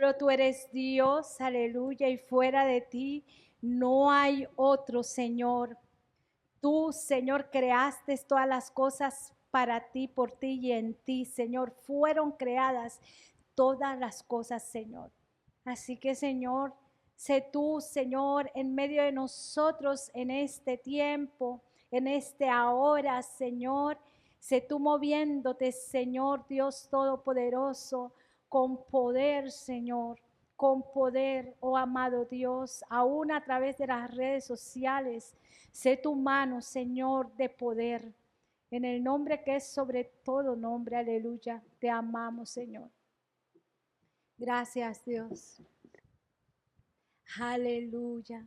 Pero tú eres Dios, aleluya, y fuera de ti no hay otro, Señor. Tú, Señor, creaste todas las cosas para ti, por ti y en ti, Señor. Fueron creadas todas las cosas, Señor. Así que, Señor, sé tú, Señor, en medio de nosotros en este tiempo, en este ahora, Señor. Sé tú moviéndote, Señor Dios Todopoderoso, con poder, Señor, con poder, oh amado Dios, aún a través de las redes sociales. Sé tu mano, Señor, de poder. En el nombre que es sobre todo nombre, aleluya. Te amamos, Señor. Gracias, Dios. Aleluya.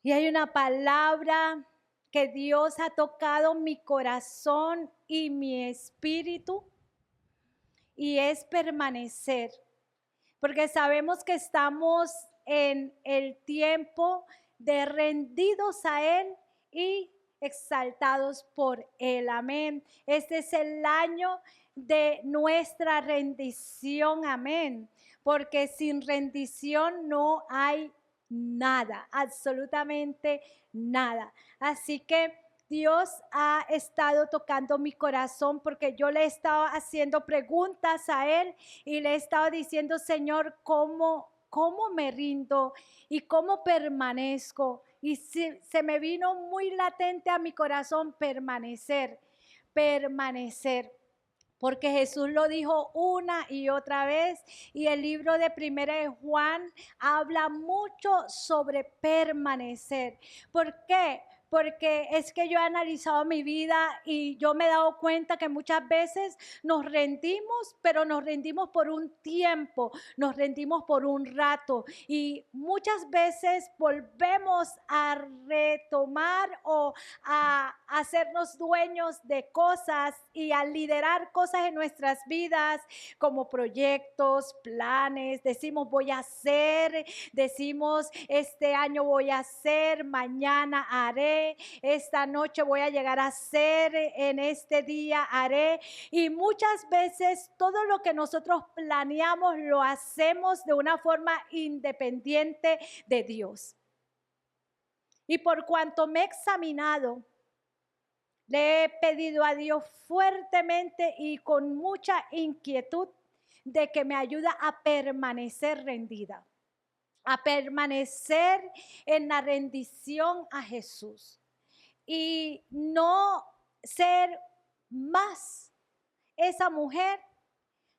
Y hay una palabra que Dios ha tocado mi corazón y mi espíritu, y es permanecer. Porque sabemos que estamos en el tiempo de rendidos a Él y exaltados por Él. Amén. Este es el año de nuestra rendición. Amén. Porque sin rendición no hay nada, absolutamente nada. Así que Dios ha estado tocando mi corazón porque yo le he estado haciendo preguntas a Él y le he estado diciendo, Señor, ¿cómo me rindo y cómo permanezco? Y se me vino muy latente a mi corazón permanecer. Porque Jesús lo dijo una y otra vez, y el libro de Primera de Juan habla mucho sobre permanecer. ¿Por qué? Porque es que yo he analizado mi vida y yo me he dado cuenta que muchas veces nos rendimos, pero nos rendimos por un tiempo, nos rendimos por un rato, y muchas veces volvemos a retomar o a hacernos dueños de cosas y a liderar cosas en nuestras vidas, como proyectos, planes. Decimos voy a hacer, decimos este año voy a hacer, mañana haré, esta noche voy a llegar a hacer, en este día haré. Y muchas veces todo lo que nosotros planeamos lo hacemos de una forma independiente de Dios. Y por cuanto me he examinado, le he pedido a Dios fuertemente y con mucha inquietud de que me ayude a permanecer rendida, a permanecer en la rendición a Jesús y no ser más esa mujer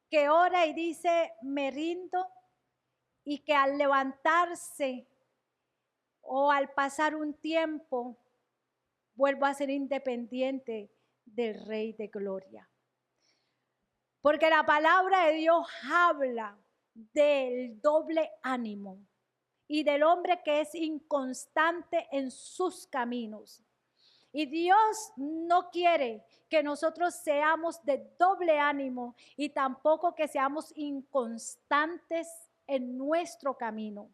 que ora y dice me rindo, y que al levantarse o al pasar un tiempo vuelvo a ser independiente del Rey de Gloria. Porque la palabra de Dios habla del doble ánimo y del hombre que es inconstante en sus caminos. Y Dios no quiere que nosotros seamos de doble ánimo y tampoco que seamos inconstantes en nuestro camino.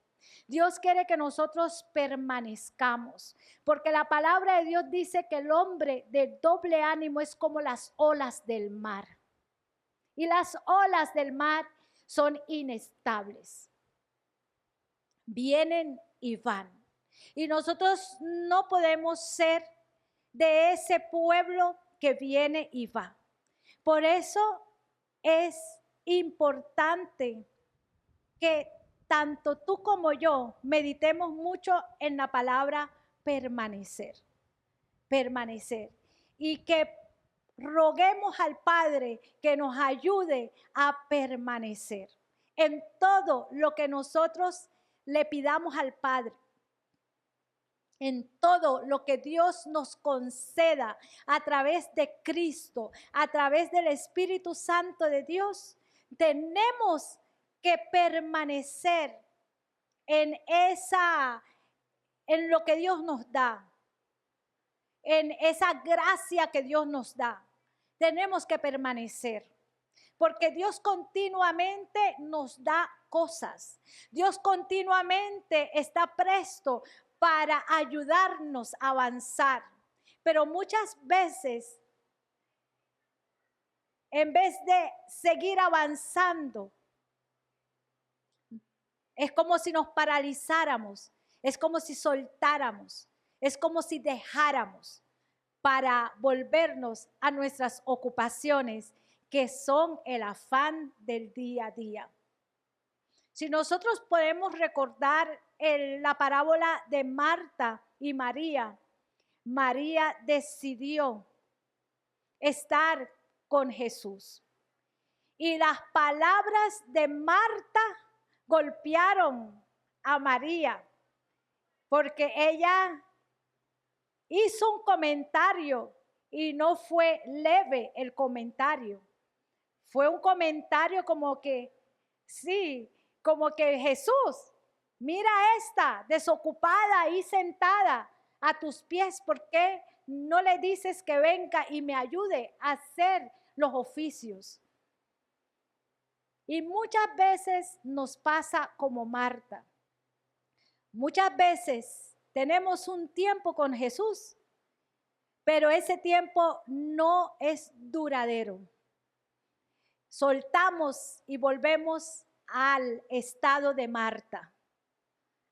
Dios quiere que nosotros permanezcamos, porque la palabra de Dios dice que el hombre de doble ánimo es como las olas del mar. Y las olas del mar son inestables. Vienen y van. Y nosotros no podemos ser de ese pueblo que viene y va. Por eso es importante que tanto tú como yo meditemos mucho en la palabra permanecer, permanecer, y que roguemos al Padre que nos ayude a permanecer en todo lo que nosotros le pidamos al Padre. En todo lo que Dios nos conceda a través de Cristo, a través del Espíritu Santo de Dios, tenemos que permanecer en lo que Dios nos da, en esa gracia que Dios nos da. Tenemos que permanecer, porque Dios continuamente nos da cosas. Dios continuamente está presto para ayudarnos a avanzar. Pero muchas veces en vez de seguir avanzando, es como si nos paralizáramos, es como si soltáramos, es como si dejáramos para volvernos a nuestras ocupaciones, que son el afán del día a día. Si nosotros podemos recordar la parábola de Marta y María, María decidió estar con Jesús. Y las palabras de Marta golpearon a María, porque ella hizo un comentario y no fue leve el comentario. Fue un comentario como que, sí, como que Jesús, mira esta desocupada ahí sentada a tus pies, ¿por qué no le dices que venga y me ayude a hacer los oficios? Y muchas veces nos pasa como Marta. Muchas veces tenemos un tiempo con Jesús, pero ese tiempo no es duradero. Soltamos y volvemos al estado de Marta,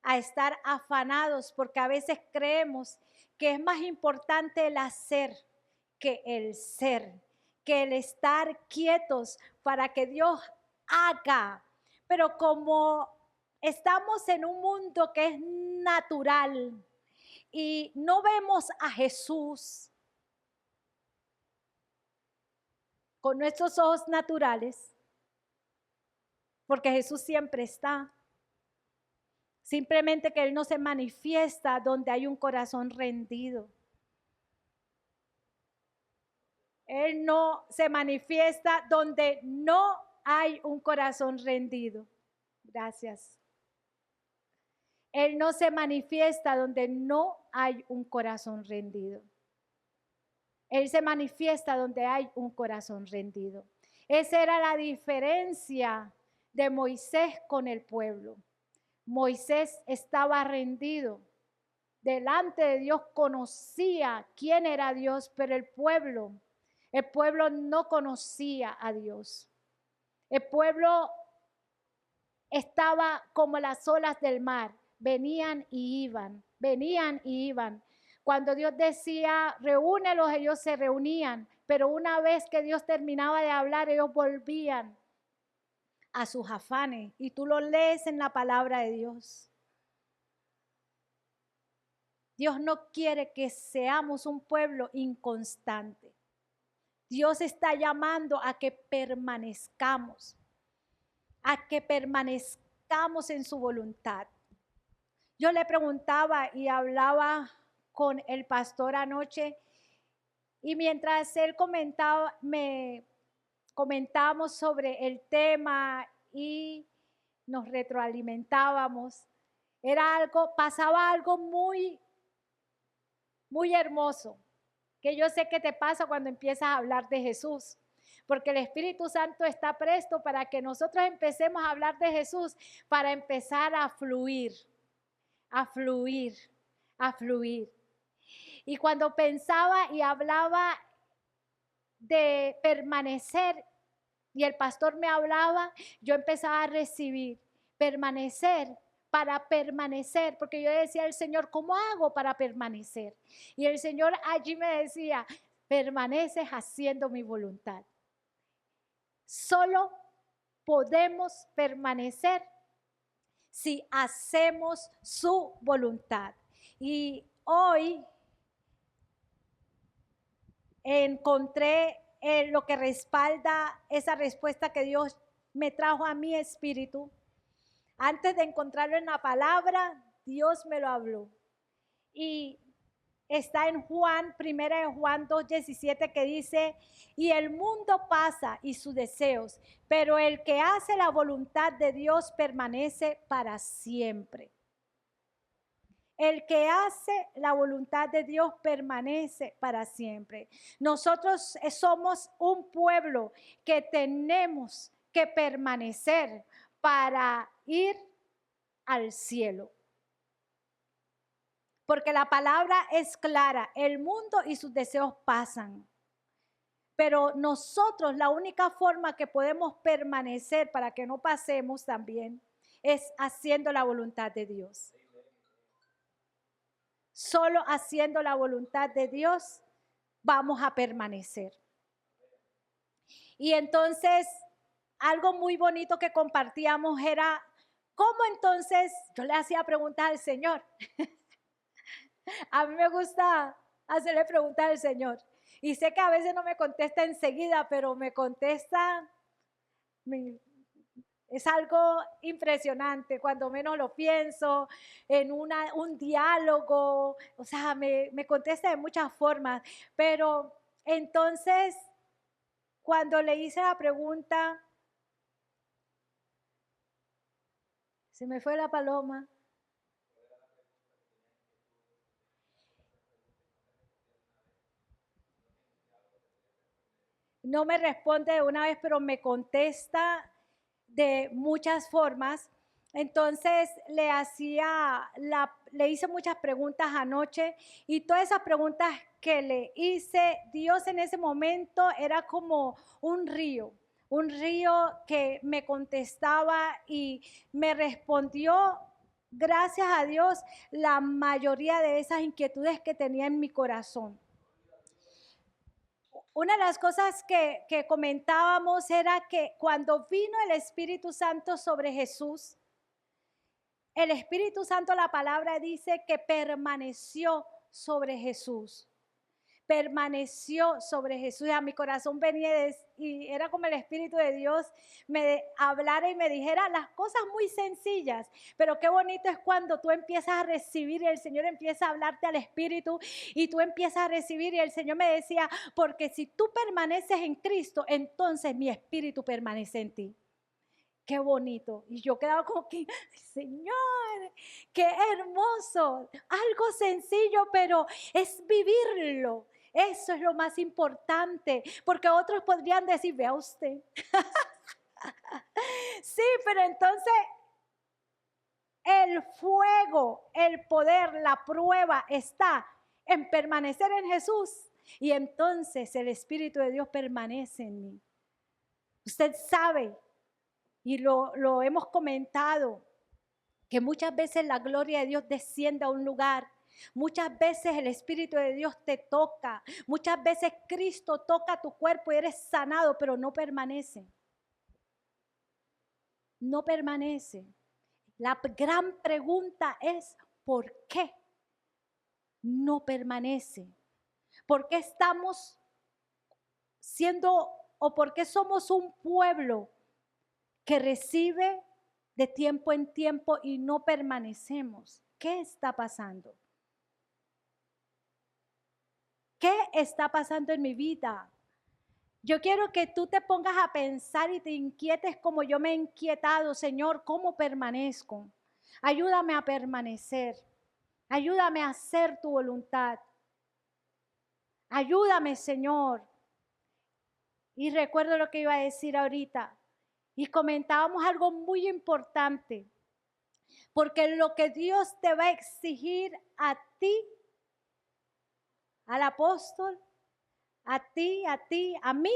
a estar afanados, porque a veces creemos que es más importante el hacer que el ser, que el estar quietos para que Dios haga. Pero como estamos en un mundo que es natural y no vemos a Jesús con nuestros ojos naturales, porque Jesús siempre está. Simplemente que Él no se manifiesta donde hay un corazón rendido. Él no se manifiesta donde no hay un corazón rendido. Gracias. Él no se manifiesta donde no hay un corazón rendido. Él se manifiesta donde hay un corazón rendido. Esa era la diferencia de Moisés con el pueblo. Moisés estaba rendido. Delante de Dios conocía quién era Dios, pero el pueblo no conocía a Dios. El pueblo estaba como las olas del mar, venían y iban, venían y iban. Cuando Dios decía, reúnelos, ellos se reunían, pero una vez que Dios terminaba de hablar, ellos volvían a sus afanes. Y tú lo lees en la palabra de Dios. Dios no quiere que seamos un pueblo inconstante. Dios está llamando a que permanezcamos en su voluntad. Yo le preguntaba y hablaba con el pastor anoche, y mientras él comentábamos sobre el tema y nos retroalimentábamos, pasaba algo muy, muy hermoso, que yo sé que te pasa cuando empiezas a hablar de Jesús, porque el Espíritu Santo está presto para que nosotros empecemos a hablar de Jesús, para empezar a fluir, a fluir, a fluir. Y cuando pensaba y hablaba de permanecer, y el pastor me hablaba, yo empezaba a recibir, permanecer, para permanecer, porque yo decía al Señor, ¿cómo hago para permanecer? Y el Señor allí me decía, permaneces haciendo mi voluntad. Solo podemos permanecer si hacemos su voluntad. Y hoy encontré lo que respalda esa respuesta que Dios me trajo a mi espíritu. Antes de encontrarlo en la palabra, Dios me lo habló. Y está en primera de Juan 2:17, que dice, y el mundo pasa y sus deseos, pero el que hace la voluntad de Dios permanece para siempre. El que hace la voluntad de Dios permanece para siempre. Nosotros somos un pueblo que tenemos que permanecer para ir al cielo. Porque la palabra es clara, el mundo y sus deseos pasan, Pero nosotros, la única forma que podemos permanecer para que no pasemos también es haciendo la voluntad de Dios. Solo haciendo la voluntad de Dios vamos a permanecer. Y entonces, algo muy bonito que compartíamos era, ¿cómo entonces? Yo le hacía preguntas al Señor. A mí me gusta hacerle preguntas al Señor. Y sé que a veces no me contesta enseguida, pero me contesta, es algo impresionante cuando menos lo pienso, en un diálogo, o sea, me contesta de muchas formas. Pero entonces, cuando le hice la pregunta, se me fue la paloma. No me responde de una vez, pero me contesta de muchas formas. Entonces le hice muchas preguntas anoche y todas esas preguntas que le hice, Dios en ese momento era como un río que me contestaba y me respondió, gracias a Dios, la mayoría de esas inquietudes que tenía en mi corazón. Una de las cosas que comentábamos era que cuando vino el Espíritu Santo sobre Jesús, el Espíritu Santo, la palabra dice que permaneció sobre Jesús. Permaneció sobre Jesús. A mi corazón venía y era como el Espíritu de Dios me hablara y me dijera las cosas muy sencillas, pero qué bonito es cuando tú empiezas a recibir y el Señor empieza a hablarte al Espíritu y tú empiezas a recibir y el Señor me decía, porque si tú permaneces en Cristo, entonces mi Espíritu permanece en ti. Qué bonito. Y yo quedaba como que, Señor, qué hermoso. Algo sencillo, pero es vivirlo. Eso es lo más importante, porque otros podrían decir, vea usted. Sí, pero entonces el fuego, el poder, la prueba está en permanecer en Jesús. Y entonces el Espíritu de Dios permanece en mí. Usted sabe, y lo hemos comentado, que muchas veces la gloria de Dios desciende a un lugar. Muchas veces el Espíritu de Dios te toca. Muchas veces Cristo toca tu cuerpo y eres sanado, pero no permanece. No permanece. La gran pregunta es, ¿por qué no permanece? ¿Por qué estamos siendo o por qué somos un pueblo que recibe de tiempo en tiempo y no permanecemos? ¿Qué está pasando? ¿Qué está pasando en mi vida? Yo quiero que tú te pongas a pensar y te inquietes como yo me he inquietado, Señor, ¿cómo permanezco? Ayúdame a permanecer. Ayúdame a hacer tu voluntad. Ayúdame, Señor. Y recuerdo lo que iba a decir ahorita. Y comentábamos algo muy importante. Porque lo que Dios te va a exigir a ti, al apóstol, a ti, a mí,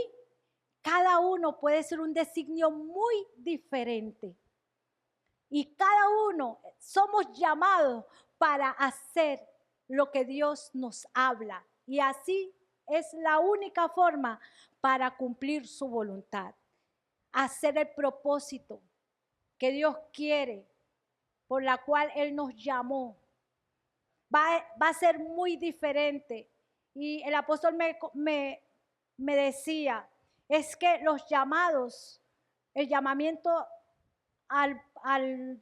cada uno puede ser un designio muy diferente. Y cada uno somos llamados para hacer lo que Dios nos habla. Y así es la única forma para cumplir su voluntad. Hacer el propósito que Dios quiere, por la cual Él nos llamó. Va a ser muy diferente. Y el apóstol me decía, es que los llamados, el llamamiento al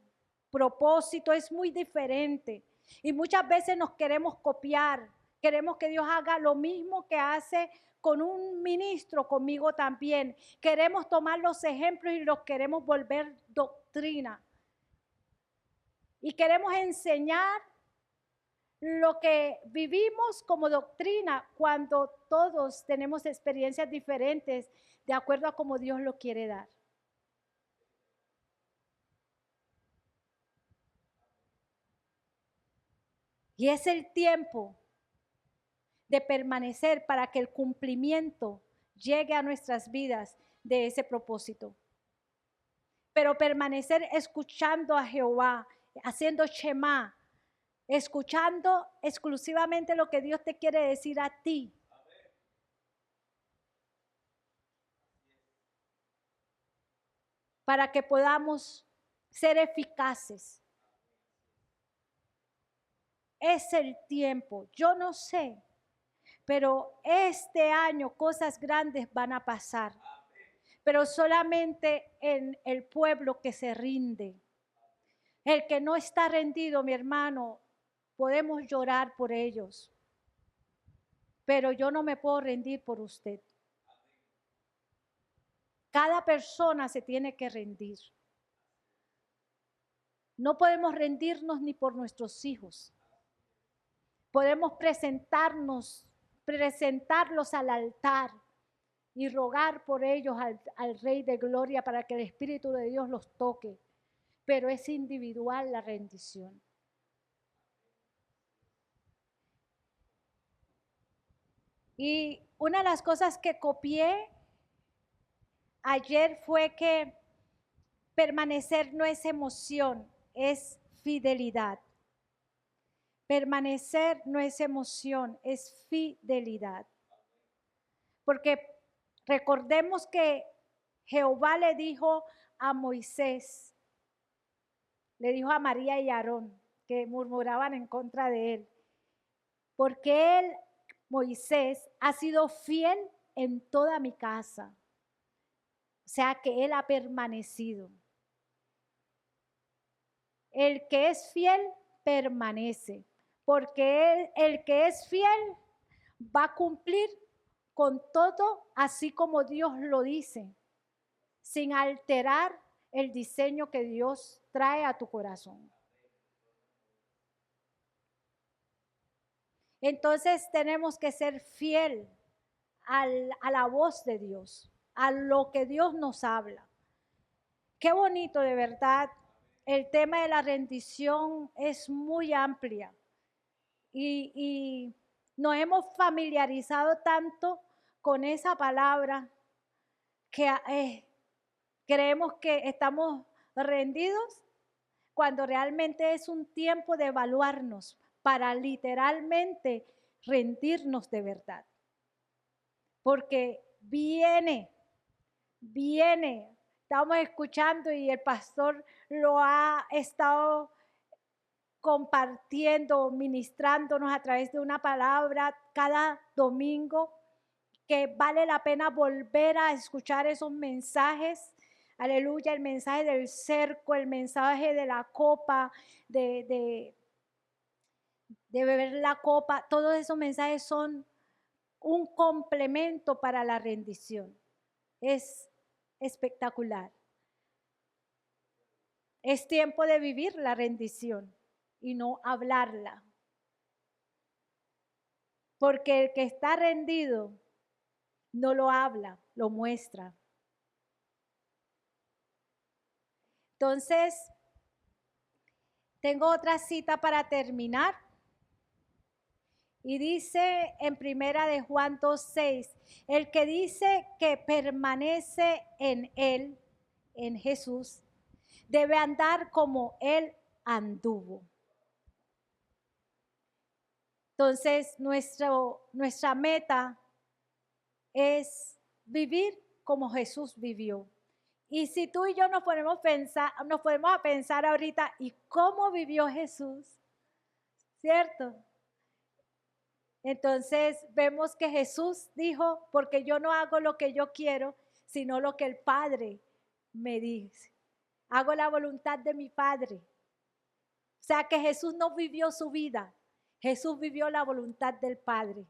propósito es muy diferente. Y muchas veces nos queremos copiar, queremos que Dios haga lo mismo que hace con un ministro, conmigo también. Queremos tomar los ejemplos y los queremos volver doctrina. Y queremos enseñar lo que vivimos como doctrina cuando todos tenemos experiencias diferentes de acuerdo a cómo Dios lo quiere dar. Y es el tiempo de permanecer para que el cumplimiento llegue a nuestras vidas de ese propósito. Pero permanecer escuchando a Jehová, haciendo Shema, escuchando exclusivamente lo que Dios te quiere decir a ti. Para que podamos ser eficaces. Es el tiempo. Yo no sé, pero este año cosas grandes van a pasar. Pero solamente en el pueblo que se rinde. El que no está rendido, mi hermano, podemos llorar por ellos. Pero yo no me puedo rendir por usted. Cada persona se tiene que rendir. No podemos rendirnos ni por nuestros hijos. Podemos presentarlos al altar y rogar por ellos al Rey de Gloria para que el Espíritu de Dios los toque. Pero es individual la rendición. Y una de las cosas que copié ayer fue que permanecer no es emoción, es fidelidad. Permanecer no es emoción, es fidelidad. Porque recordemos que Jehová le dijo a Moisés, le dijo a María y Aarón, que murmuraban en contra de él, porque él, Moisés, ha sido fiel en toda mi casa. O sea que él ha permanecido. El que es fiel permanece, porque el que es fiel va a cumplir con todo así como Dios lo dice, sin alterar el diseño que Dios trae a tu corazón. Entonces tenemos que ser fiel a la voz de Dios, a lo que Dios nos habla. Qué bonito, de verdad. El tema de la rendición es muy amplia y nos hemos familiarizado tanto con esa palabra que creemos que estamos rendidos cuando realmente es un tiempo de evaluarnos para literalmente rendirnos de verdad. Porque viene, estamos escuchando y el pastor lo ha estado compartiendo, ministrándonos a través de una palabra cada domingo, que vale la pena volver a escuchar esos mensajes. Aleluya, el mensaje del cerco, el mensaje de la copa, de beber la copa, todos esos mensajes son un complemento para la rendición. Es espectacular. Es tiempo de vivir la rendición y no hablarla. Porque el que está rendido no lo habla, lo muestra. Entonces, tengo otra cita para terminar. Y dice en primera de Juan 2:6, el que dice que permanece en él, en Jesús, debe andar como él anduvo. Entonces, nuestra meta es vivir como Jesús vivió. Y si tú y yo nos ponemos a pensar ahorita, ¿y cómo vivió Jesús? ¿Cierto? Entonces vemos que Jesús dijo, porque yo no hago lo que yo quiero, sino lo que el Padre me dice. Hago la voluntad de mi Padre. O sea que Jesús no vivió su vida, Jesús vivió la voluntad del Padre.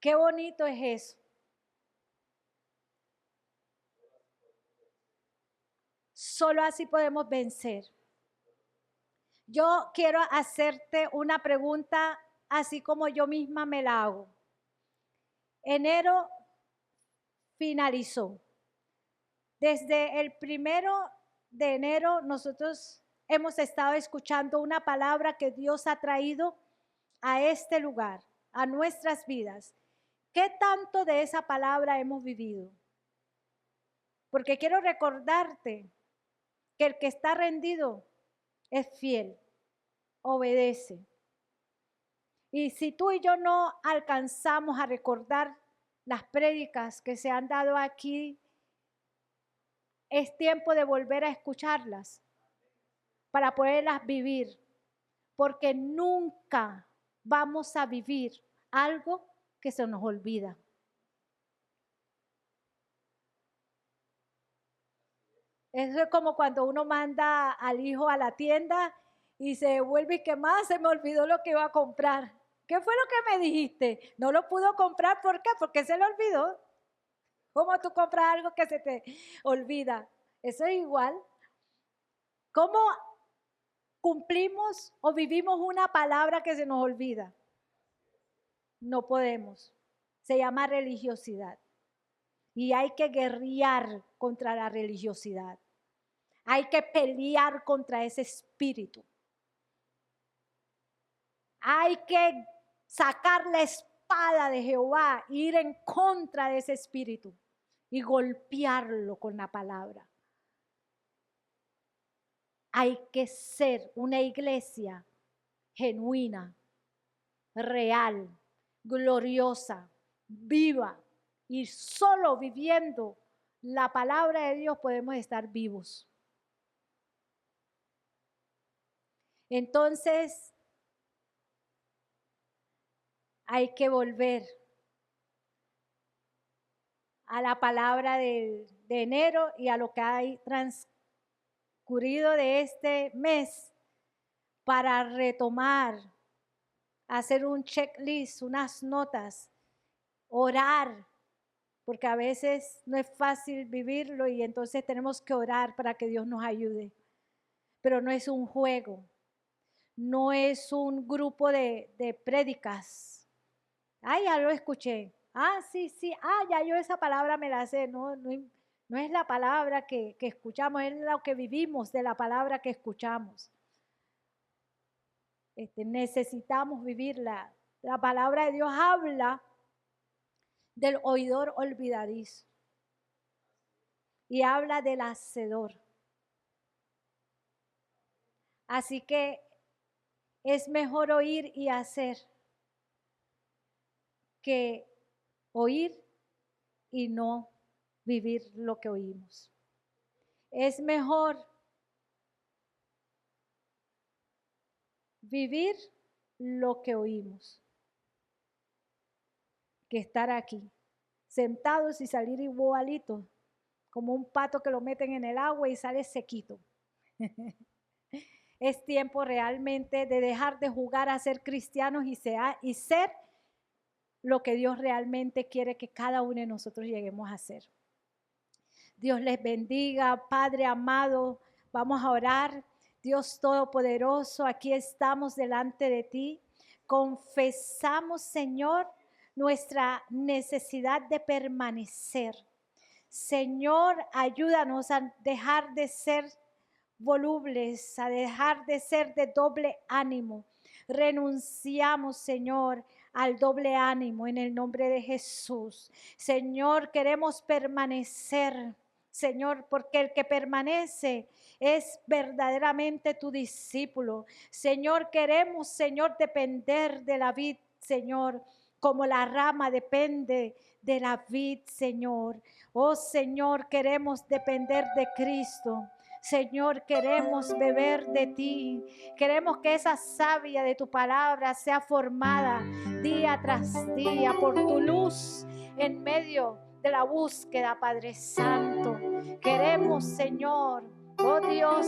Qué bonito es eso. Solo así podemos vencer. Yo quiero hacerte una pregunta así como yo misma me la hago. Enero finalizó. Desde el 1 de enero nosotros hemos estado escuchando una palabra que Dios ha traído a este lugar, a nuestras vidas. ¿Qué tanto de esa palabra hemos vivido? Porque quiero recordarte que el que está rendido es fiel, obedece. Y si tú y yo no alcanzamos a recordar las prédicas que se han dado aquí, es tiempo de volver a escucharlas para poderlas vivir, porque nunca vamos a vivir algo que se nos olvida. Eso es como cuando uno manda al hijo a la tienda y se devuelve y que más se me olvidó lo que iba a comprar. ¿Qué fue lo que me dijiste? No lo pudo comprar, ¿por qué? Porque se le olvidó. ¿Cómo tú compras algo que se te olvida? Eso es igual. ¿Cómo cumplimos o vivimos una palabra que se nos olvida? No podemos. Se llama religiosidad. Y hay que guerrear contra la religiosidad. Hay que pelear contra ese espíritu. Hay que sacar la espada de Jehová, ir en contra de ese espíritu y golpearlo con la palabra. Hay que ser una iglesia genuina, real, gloriosa, viva. Y solo viviendo la palabra de Dios podemos estar vivos. Entonces, hay que volver a la palabra de enero y a lo que hay transcurrido de este mes para retomar, hacer un checklist, unas notas, orar, porque a veces no es fácil vivirlo y entonces tenemos que orar para que Dios nos ayude. Pero no es un juego, no es un grupo de prédicas. Ah, ya lo escuché. Ah, sí, ya yo esa palabra me la sé. No es la palabra que escuchamos, es lo que vivimos de la palabra que escuchamos. Necesitamos vivirla. La palabra de Dios habla del oidor olvidadizo y habla del hacedor. Así que es mejor oír y hacer que oír y no vivir lo que oímos. Es mejor vivir lo que oímos que estar aquí, sentados y salir igualitos, como un pato que lo meten en el agua y sale sequito. Es tiempo realmente de dejar de jugar a ser cristianos y ser lo que Dios realmente quiere que cada uno de nosotros lleguemos a ser. Dios les bendiga, Padre amado, vamos a orar. Dios Todopoderoso, aquí estamos delante de ti. Confesamos, Señor, nuestra necesidad de permanecer. Señor, ayúdanos a dejar de ser volubles, a dejar de ser de doble ánimo. Renunciamos, Señor, al doble ánimo en el nombre de Jesús. Señor, queremos permanecer, Señor, porque el que permanece es verdaderamente tu discípulo. Señor, queremos, Señor, depender de la vid, Señor, como la rama depende de la vid, Señor. Oh, Señor, queremos depender de Cristo. Señor, queremos beber de ti. Queremos que esa savia de tu palabra sea formada día tras día por tu luz en medio de la búsqueda, Padre Santo. Queremos, Señor, oh Dios,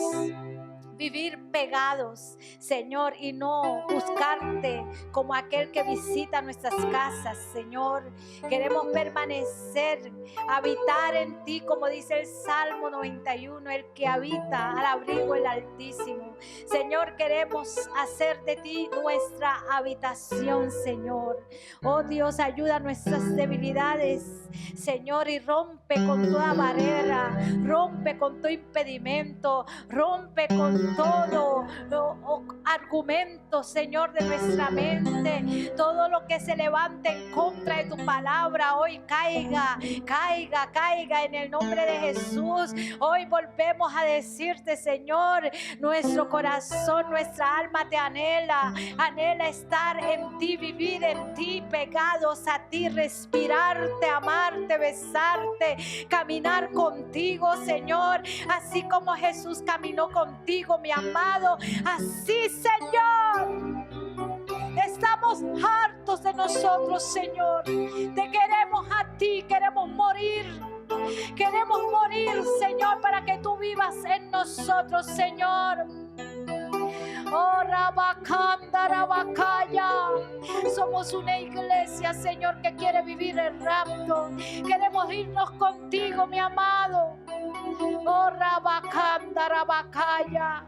vivir pegados, Señor, y no buscarte como aquel que visita nuestras casas, Señor. Queremos permanecer, habitar en ti, como dice el Salmo 91, el que habita al abrigo del Altísimo. Señor, queremos hacer de ti nuestra habitación, Señor. Oh Dios, ayuda a nuestras debilidades, Señor, y rompe con toda barrera, rompe con todo impedimento, rompe con todo argumento, Señor, de nuestra mente, todo lo que se levante en contra de tu palabra, hoy caiga, caiga, caiga en el nombre de Jesús. Hoy volvemos a decirte, Señor, nuestro corazón, nuestra alma te anhela, anhela estar en ti, vivir en ti, pegados a ti, respirarte, amarte, besarte, caminar contigo, Señor, así como Jesús caminó contigo, mi amado, así, Señor. Estamos hartos de nosotros, Señor. Te queremos a ti, queremos morir. Queremos morir, Señor, para que tú vivas en nosotros, Señor. Oh, Rabacanda, Rabacaya. Somos una iglesia, Señor, que quiere vivir el rapto. Queremos irnos contigo, mi amado. Oh, Rabacanda, Rabacaya.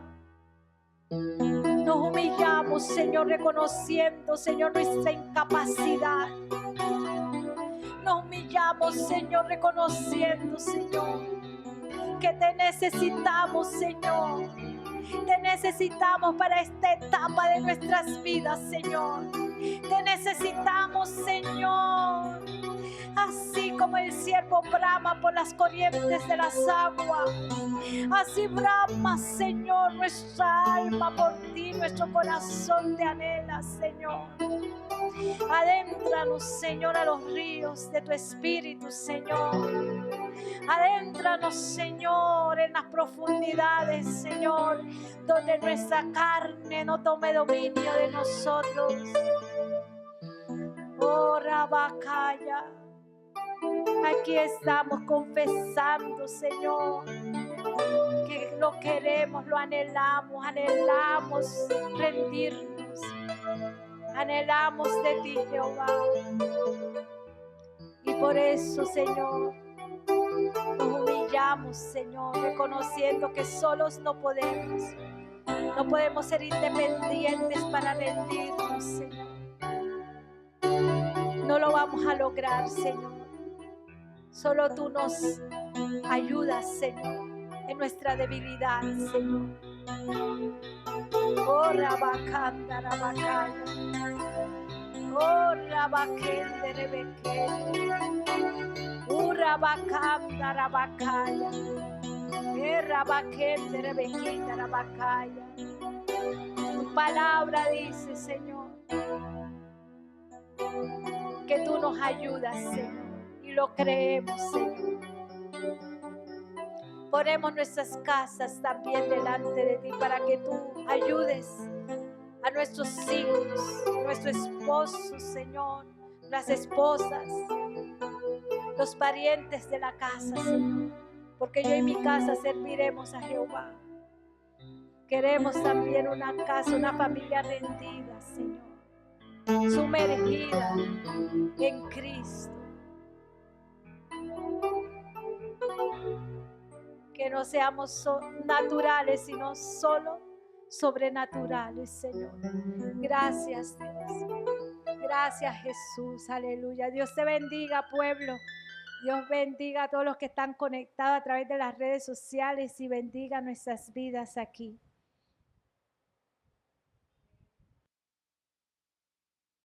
Nos humillamos, Señor, reconociendo, Señor, nuestra incapacidad. Nos humillamos, Señor, reconociendo, Señor, que te necesitamos, Señor. Te necesitamos para esta etapa de nuestras vidas, Señor. Te necesitamos, Señor. Así como el siervo brama por las corrientes de las aguas, así brama, Señor, nuestra alma por ti, nuestro corazón te anhela, Señor. Adéntranos, Señor, a los ríos de tu Espíritu, Señor. Adéntranos, Señor, en las profundidades, Señor, donde nuestra carne no tome dominio de nosotros. Oh, Rabacaya. Aquí estamos confesando, Señor, que lo queremos, lo anhelamos, anhelamos rendirnos, anhelamos de ti, Jehová. Y por eso, Señor, nos humillamos, Señor, reconociendo que solos no podemos ser independientes para rendirnos, Señor. No lo vamos a lograr, Señor. Solo tú nos ayudas, Señor, en nuestra debilidad, Señor. Oh, Rabacanda, Rabacaya. Oh, Rabaquende, Rebequende. Oh, Rabacanda, Rabacaya. Rabaquende, Rebequenda, Rabacaya. Tu palabra dice, Señor, que tú nos ayudas, Señor. Y lo creemos, Señor. Ponemos nuestras casas también delante de ti para que tú ayudes a nuestros hijos, nuestro esposo, Señor, las esposas, los parientes de la casa, Señor. Porque yo y mi casa serviremos a Jehová. Queremos también una casa, una familia rendida, Señor, sumergida en Cristo. Que no seamos naturales, sino solo sobrenaturales, Señor. Gracias, Dios. Gracias, Jesús. Aleluya. Dios te bendiga, pueblo. Dios bendiga a todos los que están conectados a través de las redes sociales y bendiga nuestras vidas aquí.